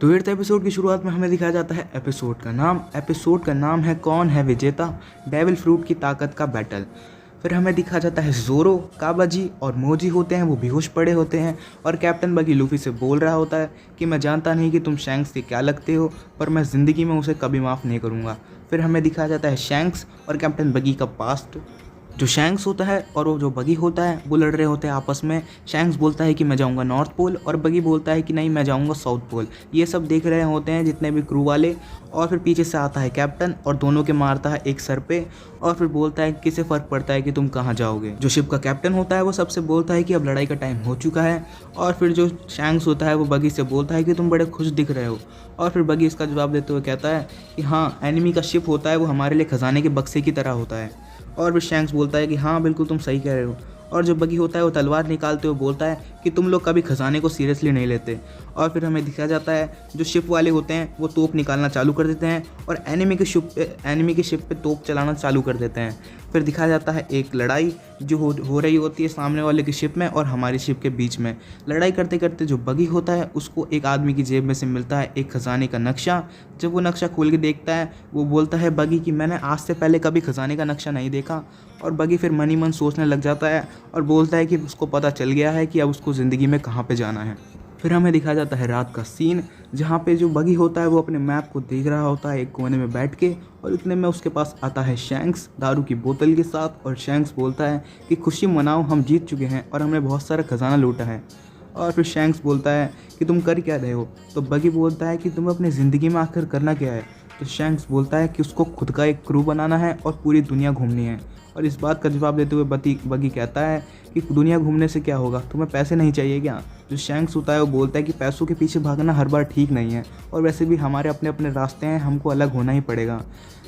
तो eighth episode की शुरुआत में हमें दिखाया जाता है एपिसोड का नाम है कौन है विजेता, डेविल फ्रूट की ताकत का बैटल। फिर हमें दिखाया जाता है ज़ोरो, काबाजी और मोजी होते हैं, वो बेहोश पड़े होते हैं और कैप्टन बगी लूफी से बोल रहा होता है कि मैं जानता नहीं कि तुम शैंक्स के क्या लगते हो, पर मैं ज़िंदगी में उसे कभी माफ़ नहीं करूँगा। फिर हमें दिखाया जाता है शैंक्स और कैप्टन बगी का पास्ट। जो शैंक्स होता है और वो जो बगी होता है वो लड़ रहे होते हैं आपस में। शैंक्स बोलता है कि मैं जाऊंगा नॉर्थ पोल और बगी बोलता है कि नहीं मैं जाऊंगा साउथ पोल। ये सब देख रहे होते हैं जितने भी क्रू वाले। और फिर पीछे से आता है कैप्टन और दोनों के मारता है एक सर पे और फिर बोलता है किसे फ़र्क पड़ता है कि तुम कहाँ जाओगे। जो शिप का कैप्टन होता है वो सबसे बोलता है कि अब लड़ाई का टाइम हो चुका है। और फिर जो शैंक्स होता है वो बगी से बोलता है कि तुम बड़े खुश दिख रहे हो। और फिर बगी इसका जवाब देते हुए कहता है कि हाँ, एनिमी का शिप होता है वो हमारे लिए खजाने के बक्से की तरह होता है। और फिर शैंक्स बोलता है कि हाँ बिल्कुल तुम सही कह रहे हो। और जो बगी होता है वो तलवार निकालते हुए बोलता है कि तुम लोग कभी खजाने को सीरियसली नहीं लेते। और फिर हमें दिखाया जाता है जो शिप वाले होते हैं वो तोप निकालना चालू कर देते हैं और एनिमी के शिप पे तोप चलाना चालू कर देते हैं। फिर दिखाया जाता है एक लड़ाई जो हो रही होती है सामने वाले की शिप में और हमारी शिप के बीच में। लड़ाई करते करते जो बगी होता है उसको एक आदमी की जेब में से मिलता है एक खजाने का नक्शा। जब वो नक्शा खोल के देखता है वो बोलता है बगी कि मैंने आज से पहले कभी खजाने का नक्शा नहीं देखा। और बगी फिर मन ही मन सोचने लग जाता है और बोलता है कि उसको पता चल गया है कि अब उसको ज़िंदगी में कहाँ पे जाना है। फिर हमें दिखाया जाता है रात का सीन जहाँ पे जो बगी होता है वो अपने मैप को देख रहा होता है एक कोने में बैठ के। और इतने में उसके पास आता है शैंक्स दारू की बोतल के साथ और शैंक्स बोलता है कि खुशी मनाओ, हम जीत चुके हैं और हमने बहुत सारा खजाना लूटा है। और फिर शैंक्स बोलता है कि तुम कर क्या रहे हो। तो बगी बोलता है कि तुम्हें अपनी ज़िंदगी में आखिर करना क्या है। तो शैंक्स बोलता है कि उसको खुद का एक क्रू बनाना है और पूरी दुनिया घूमनी है। और इस बात का जवाब देते हुए बगी कहता है कि दुनिया घूमने से क्या होगा, तुम्हें पैसे नहीं चाहिए क्या। जो शैंक्स होता है वो बोलता है कि पैसों के पीछे भागना हर बार ठीक नहीं है और वैसे भी हमारे अपने अपने रास्ते हैं, हमको अलग होना ही पड़ेगा।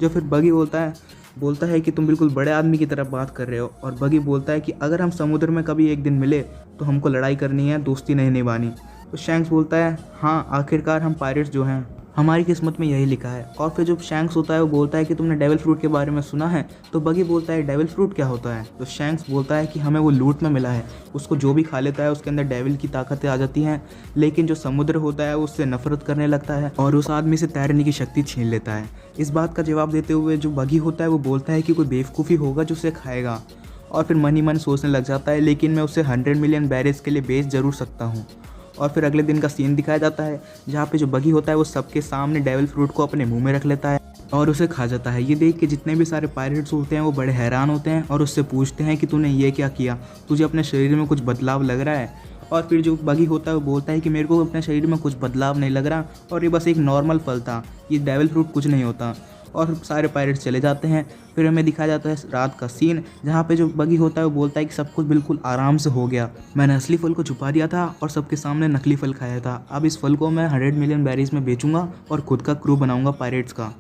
जो फिर बगी बोलता है कि तुम बिल्कुल बड़े आदमी की तरह बात कर रहे हो। और बगी बोलता है कि अगर हम समुद्र में कभी एक दिन मिले तो हमको लड़ाई करनी है, दोस्ती नहीं निभानी। तो शैंक्स बोलता है हाँ, आखिरकार हम पायरेट्स जो हैं हमारी किस्मत में यही लिखा है। और फिर जो शैंक्स होता है वो बोलता है कि तुमने डेविल फ्रूट के बारे में सुना है। तो बगी बोलता है डेविल फ्रूट क्या होता है। तो शैंक्स बोलता है कि हमें वो लूट में मिला है, उसको जो भी खा लेता है उसके अंदर डेविल की ताकतें आ जाती हैं, लेकिन जो समुद्र होता है उससे नफरत करने लगता है और उस आदमी से तैरने की शक्ति छीन लेता है। इस बात का जवाब देते हुए जो बगी होता है वो बोलता है कि कोई बेवकूफ़ी होगा जो उसे खाएगा। और फिर मन ही मन सोचने लग जाता है लेकिन मैं उसे 100 मिलियन बैरल्स के लिए बेच ज़रूर सकता हूँ। और फिर अगले दिन का सीन दिखाया जाता है जहाँ पे जो बगी होता है वो सबके सामने डेविल फ्रूट को अपने मुंह में रख लेता है और उसे खा जाता है। ये देख के जितने भी सारे पायरेट्स होते हैं वो बड़े हैरान होते हैं और उससे पूछते हैं कि तूने ये क्या किया, तुझे अपने शरीर में कुछ बदलाव लग रहा है। और फिर जो बगी होता है वो बोलता है कि मेरे को अपने शरीर में कुछ बदलाव नहीं लग रहा और ये बस एक नॉर्मल फल था, ये डेविल फ्रूट कुछ नहीं होता। और सारे पायरेट्स चले जाते हैं। फिर हमें दिखाया जाता है रात का सीन जहाँ पे जो बगी होता है वो बोलता है कि सब कुछ बिल्कुल आराम से हो गया, मैंने असली फल को छुपा दिया था और सबके सामने नकली फल खाया था। अब इस फल को मैं 100 मिलियन बैरीज में बेचूंगा और खुद का क्रू बनाऊंगा पायरेट्स का।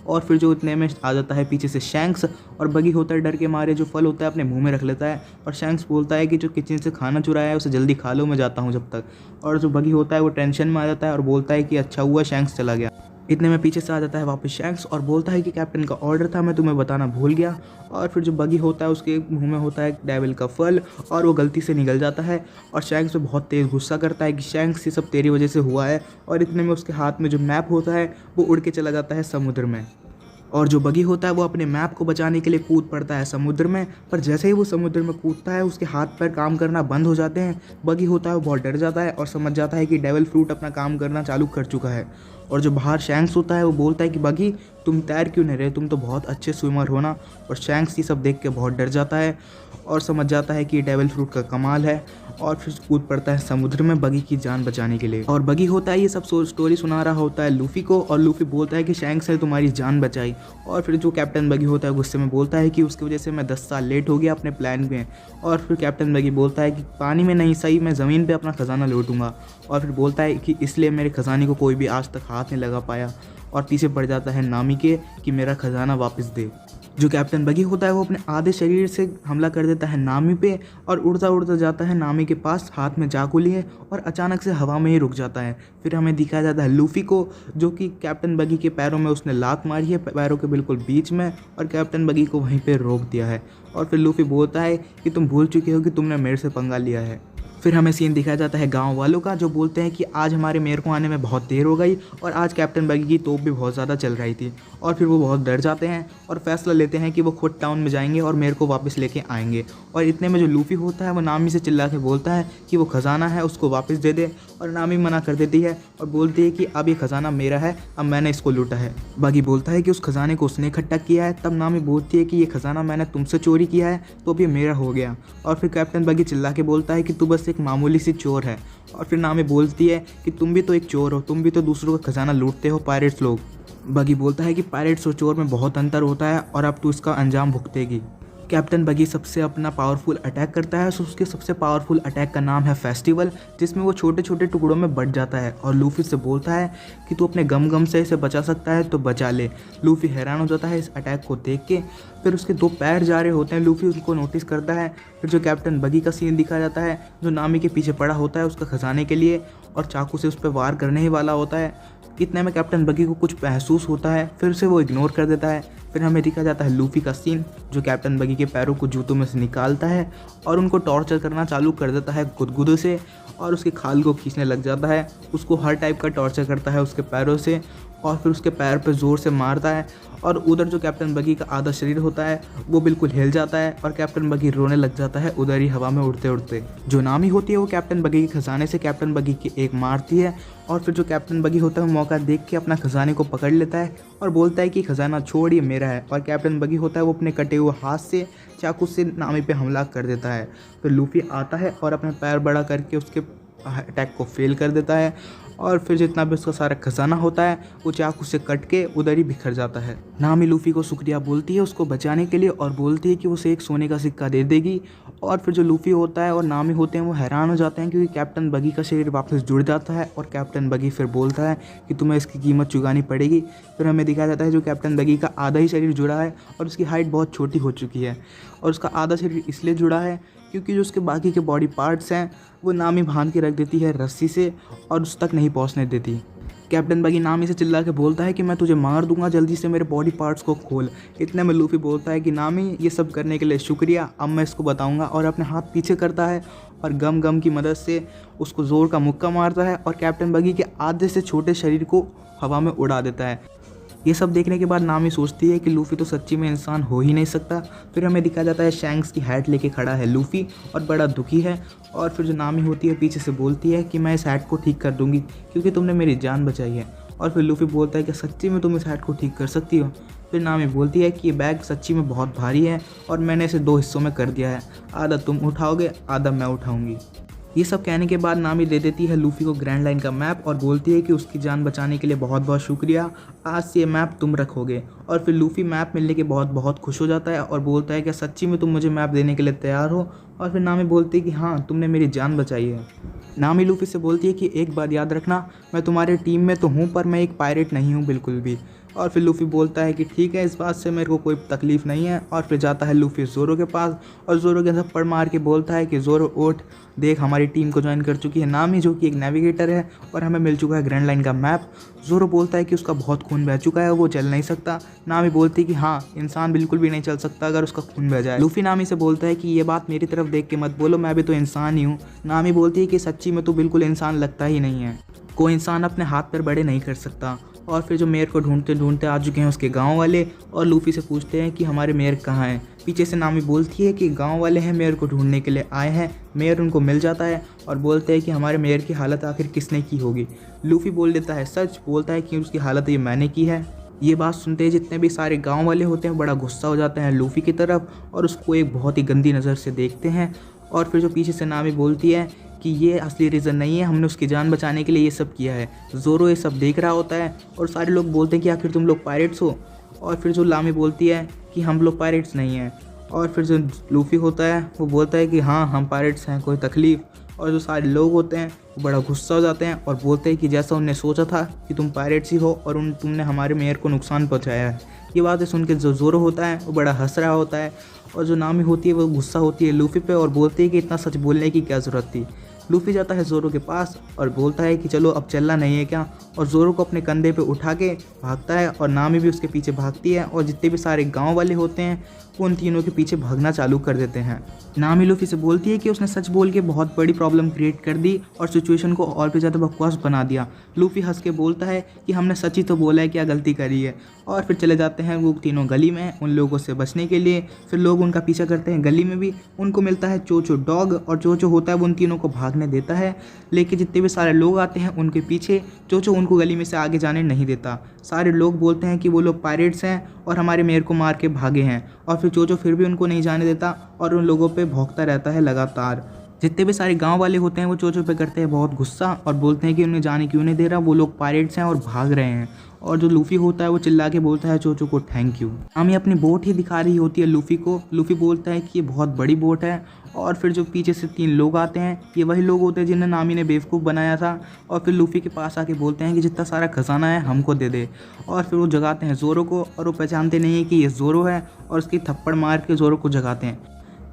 और फिर जो इतने में आ जाता है पीछे से शैंक्स और बगी होता है डर के मारे जो फल होता है अपने मुंह में रख लेता है। और शैंक्स बोलता है कि जो किचन से खाना चुराया है उसे जल्दी खा लो, मैं जाता हूँ जब तक। और जो बगी होता है वो टेंशन में आ जाता है और बोलता है कि अच्छा हुआ शैंक्स चला गया। इतने में पीछे से आ जाता है वापस शैंक्स और बोलता है कि कैप्टन का ऑर्डर था, मैं तुम्हें बताना भूल गया। और फिर जो बगी होता है उसके मुंह में होता है डेविल का फल और वो गलती से निगल जाता है। और शैंक्स पे बहुत तेज़ गुस्सा करता है कि शैंक्स ये सब तेरी वजह से हुआ है। और इतने में उसके हाथ में जो मैप होता है वो उड़ के चला जाता है समुद्र में। और जो बगी होता है वो अपने मैप को बचाने के लिए कूद पड़ता है समुद्र में। पर जैसे ही वो समुद्र में कूदता है उसके हाथ पैर काम करना बंद हो जाते हैं। बगी होता है वो बहुत डर जाता है और समझ जाता है कि डेविल फ्रूट अपना काम करना चालू कर चुका है। और जो बाहर शैंक्स होता है वो बोलता है कि बगी तुम तैर क्यों नहीं रहे, तुम तो बहुत अच्छे स्विमर हो ना। और शैंक्स ये सब देख के बहुत डर जाता है और समझ जाता है कि ये डेविल फ्रूट का कमाल है और फिर कूद पड़ता है समुद्र में बगी की जान बचाने के लिए। और बगी होता है ये सब स्टोरी सुना रहा होता है लूफी को और लूफी बोलता है कि शैंक्स ने तुम्हारी जान बचाई। और फिर जो कैप्टन बगी होता है गुस्से में बोलता है कि उसकी वजह से मैं 10 साल लेट हो गया अपने प्लान में। और फिर कैप्टन बगी बोलता है कि पानी में नहीं सही, मैं ज़मीन पर अपना खजाना लूटूंगा। और फिर बोलता है कि इसलिए मेरे खजाने को कोई भी आज तक हाथ नहीं लगा पाया। और पीछे पड़ जाता है नामी के कि मेरा खजाना वापस दे। जो कैप्टन बगी होता है वो अपने आधे शरीर से हमला कर देता है नामी पे और उड़ता उड़ता जाता है नामी के पास हाथ में चाकू लिए और अचानक से हवा में ही रुक जाता है। फिर हमें दिखाया जाता है लूफी को जो कि कैप्टन बगी के पैरों में उसने लात मारी है, पैरों के बिल्कुल बीच में, और कैप्टन बगी को वहीं पर रोक दिया है। और फिर लूफी बोलता है कि तुम भूल चुके हो कि तुमने मेरे से पंगा लिया है। फिर हमें सीन दिखाया जाता है गांव वालों का, जो बोलते हैं कि आज हमारे मेयर को आने में बहुत देर हो गई और आज कैप्टन बगी की तोप भी बहुत ज़्यादा चल रही थी। और फिर वो बहुत डर जाते हैं और फैसला लेते हैं कि वो खुद टाउन में जाएंगे और मेयर को वापस लेके आएंगे। और इतने में जो लूफी होता है वो नामी से चिल्ला के बोलता है कि वो खजाना है उसको वापस दे दे, और नामी मना कर देती है और बोलती है कि अब ये खजाना मेरा है, अब मैंने इसको लूटा है। बगी बोलता है कि उस खजाने को उसने इकट्ठा किया है। तब नामी बोलती है कि ये खजाना मैंने तुमसे चोरी किया है तो अब ये मेरा हो गया। और फिर कैप्टन बगी चिल्ला के बोलता है कि तू बस एक मामूली सी चोर है। और फिर नामी बोलती है कि तुम भी तो एक चोर हो, तुम भी तो दूसरों का खजाना लूटते हो, पायरेट्स लोग। बगी बोलता है कि पायरेट्स और चोर में बहुत अंतर होता है और अब तू इसका अंजाम भुगतेगी। कैप्टन बगी सबसे अपना पावरफुल अटैक करता है। सो उसके सबसे पावरफुल अटैक का नाम है फेस्टिवल, जिसमें वो छोटे छोटे टुकड़ों में बट जाता है और लूफी से बोलता है कि तू अपने गम से इसे बचा सकता है तो बचा ले। लूफी हैरान हो जाता है इस अटैक को देख के। फिर उसके 2 पैर जा रहे होते हैं, लूफी उनको नोटिस करता है। फिर जो कैप्टन बगी का सीन दिखाया जाता है, जो नामी के पीछे पड़ा होता है उसका खजाने के लिए और चाकू से उस पर वार करने ही वाला होता है। इतने में कैप्टन बगी को कुछ महसूस होता है, फिर से वो इग्नोर कर देता है। फिर हमें दिखा जाता है लूफी का सीन, जो कैप्टन बगी के पैरों को जूतों में से निकालता है और उनको टॉर्चर करना चालू कर देता है गुदगुदों से, और उसके खाल को खींचने लग जाता है। उसको हर टाइप का टॉर्चर करता है उसके पैरों से और फिर उसके पैर पर ज़ोर से मारता है। और उधर जो कैप्टन बगी का आधा शरीर होता है वो बिल्कुल हिल जाता है और कैप्टन बगी रोने लग जाता है उधर ही हवा में उड़ते उड़ते। जो नामी होती है वो कैप्टन बगी के खजाने से कैप्टन बगी की एक मारती है और फिर जो कैप्टन बगी होता है वो मौका देख के अपना खजाने को पकड़ लेता है और बोलता है कि खजाना छोड़, ये मेरा है। और कैप्टन बगी होता है वो अपने कटे हुए हाथ से चाकू से नामी पे हमला कर देता है। फिर लूफी आता है और अपने पैर बड़ा करके उसके अटैक को फेल कर देता है और फिर जितना भी उसका सारा खजाना होता है वो चाकू से कट के उधर ही बिखर जाता है। नामी लूफी को शुक्रिया बोलती है उसको बचाने के लिए और बोलती है कि उसे एक सोने का सिक्का दे देगी। और फिर जो लूफी होता है और नामी होते हैं वो हैरान हो जाते हैं क्योंकि कैप्टन बगी का शरीर वापस जुड़ जाता है और कैप्टन बगी फिर बोलता है कि तुम्हें इसकी कीमत चुकानी पड़ेगी। फिर हमें दिखाया जाता है जो कैप्टन बगी का आधा ही शरीर जुड़ा है और उसकी हाइट बहुत छोटी हो चुकी है और उसका आधा शरीर इसलिए जुड़ा है क्योंकि जो उसके बाकी के बॉडी पार्ट्स हैं वो नामी बांध के रख देती है रस्सी से और उस तक नहीं पहुंचने देती। कैप्टन बगी नामी से चिल्ला के बोलता है कि मैं तुझे मार दूंगा, जल्दी से मेरे बॉडी पार्ट्स को खोल। इतने में लूफी बोलता है कि नामी ये सब करने के लिए शुक्रिया, अब मैं इसको बताऊंगा। और अपने हाथ पीछे करता है और गम की मदद से उसको ज़ोर का मुक्का मारता है और कैप्टन बगी के आधे से छोटे शरीर को हवा में उड़ा देता है। ये सब देखने के बाद नामी सोचती है कि लूफी तो सच्ची में इंसान हो ही नहीं सकता। फिर हमें दिखाया जाता है शैंक्स की हैट लेके खड़ा है लूफी और बड़ा दुखी है। और फिर जो नामी होती है पीछे से बोलती है कि मैं इस हैट को ठीक कर दूंगी क्योंकि तुमने मेरी जान बचाई है। और फिर लूफी बोलता है कि सच्ची में तुम इस हैट को ठीक कर सकती हो। फिर नामी बोलती है कि ये बैग सच्ची में बहुत भारी है और मैंने इसे 2 हिस्सों में कर दिया है, आधा तुम उठाओगे आधा मैं उठाऊँगी। ये सब कहने के बाद नामी दे देती है लूफी को ग्रैंड लाइन का मैप और बोलती है कि उसकी जान बचाने के लिए बहुत बहुत शुक्रिया, आज से ये मैप तुम रखोगे। और फिर लूफी मैप मिलने के बहुत खुश हो जाता है और बोलता है कि सच्ची में तुम मुझे मैप देने के लिए तैयार हो। और फिर नामी बोलती है कि हाँ, तुमने मेरी जान बचाई है। नामी लूफी से बोलती है कि एक बात याद रखना, मैं तुम्हारे टीम में तो हूँ पर मैं एक पायरेट नहीं हूँ बिल्कुल भी। और फिर लूफी बोलता है कि ठीक है, इस बात से मेरे को कोई तकलीफ़ नहीं है। और फिर जाता है लूफी ज़ोरो के पास और ज़ोरो के थप्पड़ मार के बोलता है कि ज़ोरो उठ, देख हमारी टीम को ज्वाइन कर चुकी है नामी, जो कि एक नेविगेटर है और हमें मिल चुका है ग्रैंड लाइन का मैप। ज़ोरो बोलता है कि उसका बहुत खून बह चुका है, वो चल नहीं सकता। नामी बोलती है कि हाँ, इंसान बिल्कुल भी नहीं चल सकता अगर उसका खून बह जाए। लूफी नामी से बोलता है कि ये बात मेरी तरफ देख के मत बोलो, मैं भी तो इंसान ही हूँ। नामी बोलती है कि सच्ची में तो बिल्कुल इंसान लगता ही नहीं है, कोई इंसान अपने हाथ पैर बड़े नहीं कर सकता। और फिर जो मेयर को ढूंढते ढूंढते आ चुके हैं उसके गांव वाले और लूफी से पूछते हैं कि हमारे मेयर कहाँ हैं। पीछे से नामी बोलती है कि गांव वाले हैं, मेयर को ढूंढने के लिए आए हैं। मेयर उनको मिल जाता है और बोलते हैं कि हमारे मेयर की हालत आखिर किसने की होगी। लूफी बोल देता है सच, बोलता है कि उसकी हालत ये मैंने की है। ये बात सुनते ही जितने भी सारे गाँव वाले होते हैं बड़ा गुस्सा हो जाते हैं लूफी की तरफ और उसको एक बहुत ही गंदी नज़र से देखते हैं। और फिर जो पीछे से नामी बोलती है कि ये असली रीज़न नहीं है, हमने उसकी जान बचाने के लिए ये सब किया है। ज़ोरो ये सब देख रहा होता है और सारे लोग बोलते हैं कि आखिर तुम लोग पायरेट्स हो। और फिर जो नामी बोलती है कि हम लोग पायरेट्स नहीं हैं। और फिर जो लूफी होता है वो बोलता है कि हाँ, हम पायरेट्स हैं, कोई तकलीफ़। और जो सारे लोग होते हैं वो बड़ा गुस्सा हो जाते हैं और बोलते हैं कि जैसा उनने सोचा था कि तुम पायरेट्स ही हो और तुमने हमारे मेयर को नुकसान पहुँचाया है। ये बातें सुन के जो ज़ोरो होता है वो बड़ा हंस रहा होता है और जो नामी होती है वो गुस्सा होती है लूफी पे और बोलती है कि इतना सच बोलने की क्या ज़रूरत थी। लूफी जाता है ज़ोरो के पास और बोलता है कि चलो अब चलना नहीं है क्या, और ज़ोरो को अपने कंधे पे उठा के भागता है और नामी भी उसके पीछे भागती है और जितने भी सारे गांव वाले होते हैं वो उन तीनों के पीछे भागना चालू कर देते हैं। नामी लूफी से बोलती है कि उसने सच बोल के बहुत बड़ी प्रॉब्लम क्रिएट कर दी और सिचुएशन को और भी ज़्यादा बकवास बना दिया। लूफी हंस के बोलता है कि हमने सच ही तो बोला है, क्या गलती करी है। और फिर चले जाते हैं वो तीनों गली में उन लोगों से बचने के लिए। फिर लोग उनका पीछा करते हैं गली में भी। उनको मिलता है चोचो डॉग और चोचो होता है वो उन तीनों को भागने देता है, लेकिन जितने भी सारे लोग आते हैं उनके पीछे चोचो उनको गली में से आगे जाने नहीं देता। सारे लोग बोलते हैं कि वो लोग पायरेट्स हैं और हमारे मेयर को मार के भागे हैं, और फिर चोचो फिर भी उनको नहीं जाने देता और उन लोगों पे भौंकता रहता है लगातार। जितने भी सारे गांव वाले होते हैं वो चोचो पे करते हैं बहुत गुस्सा और बोलते हैं कि उन्हें जाने क्यों नहीं दे रहा, वो लोग पायरेट्स हैं और भाग रहे हैं। और जो लूफी होता है वो चिल्ला के बोलता है चोचो को थैंक यू। नामी अपनी बोट ही दिखा रही होती है लूफी को। लूफी बोलता है कि ये बहुत बड़ी बोट है, और फिर जो पीछे से 3 लोग आते हैं ये वही लोग होते हैं जिन्हें नामी ने बेवकूफ़ बनाया था, और फिर लूफी के पास आके बोलते हैं कि जितना सारा खजाना है हमको दे दे। और फिर वो जगाते हैं ज़ोरो को और वो पहचानते नहीं है कि ये ज़ोरो है और उसकी थप्पड़ मार के ज़ोरो को जगाते हैं।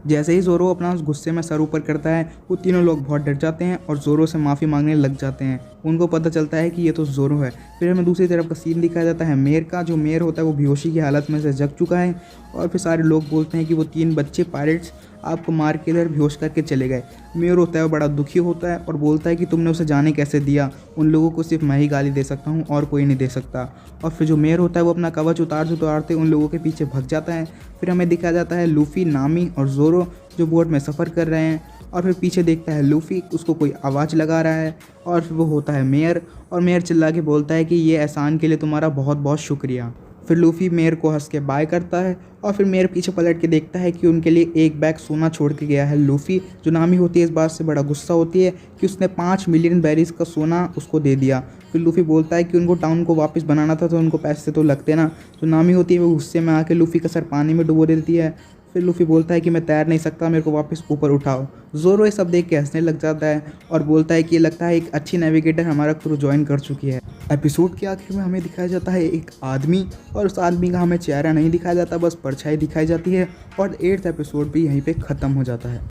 जैसे ही ज़ोरो अपना उस गुस्से में सर ऊपर करता है वो तीनों लोग बहुत डर जाते हैं और ज़ोरो से माफ़ी मांगने लग जाते हैं। उनको पता चलता है कि ये तो ज़ोरो है। फिर हमें दूसरी तरफ का सीन दिखाया जाता है मेयर का। जो मेयर होता है वो बेहोशी की हालत में से जग चुका है, और फिर सारे लोग बोलते हैं कि वो 3 बच्चे पायरेट्स आपको मार के इधर बेहोश करके चले गए। मेयर होता है वो बड़ा दुखी होता है और बोलता है कि तुमने उसे जाने कैसे दिया, उन लोगों को सिर्फ मैं ही गाली दे सकता हूँ और कोई नहीं दे सकता। और फिर जो मेयर होता है वो अपना कवच उतारते उन लोगों के पीछे भाग जाता है। फिर हमें दिखाया जाता है लूफी, नामी और ज़ोरो जो बोट में सफ़र कर रहे हैं, और फिर पीछे देखता है लूफी, उसको कोई आवाज़ लगा रहा है, और फिर वो होता है मेयर, और मेयर चिल्ला के बोलता है कि ये एहसान के लिए तुम्हारा बहुत बहुत शुक्रिया। फिर लूफी मेयर को हंस के बाय करता है, और फिर मेयर पीछे पलट के देखता है कि उनके लिए एक बैग सोना छोड़ के गया है लूफी। जो नामी होती है इस बात से बड़ा गुस्सा होती है कि उसने 5 मिलियन बेरीज का सोना उसको दे दिया। फिर लूफी बोलता है कि उनको टाउन को वापस बनाना था तो उनको पैसे तो लगते ना। जो नामी होती है वो गुस्से में आके लूफी का सर पानी में डुबो देती है। फिर लूफी बोलता है कि मैं तैर नहीं सकता, मेरे को वापस ऊपर उठाओ। ज़ोरो ये सब देख के हंसने लग जाता है और बोलता है कि ये लगता है एक अच्छी नेविगेटर हमारा क्रू ज्वाइन कर चुकी है। एपिसोड के आखिर में हमें दिखाया जाता है एक आदमी, और उस आदमी का हमें चेहरा नहीं दिखाया जाता, बस परछाई दिखाई जाती है, और 8th एपिसोड भी यहीं पे ख़त्म हो जाता है।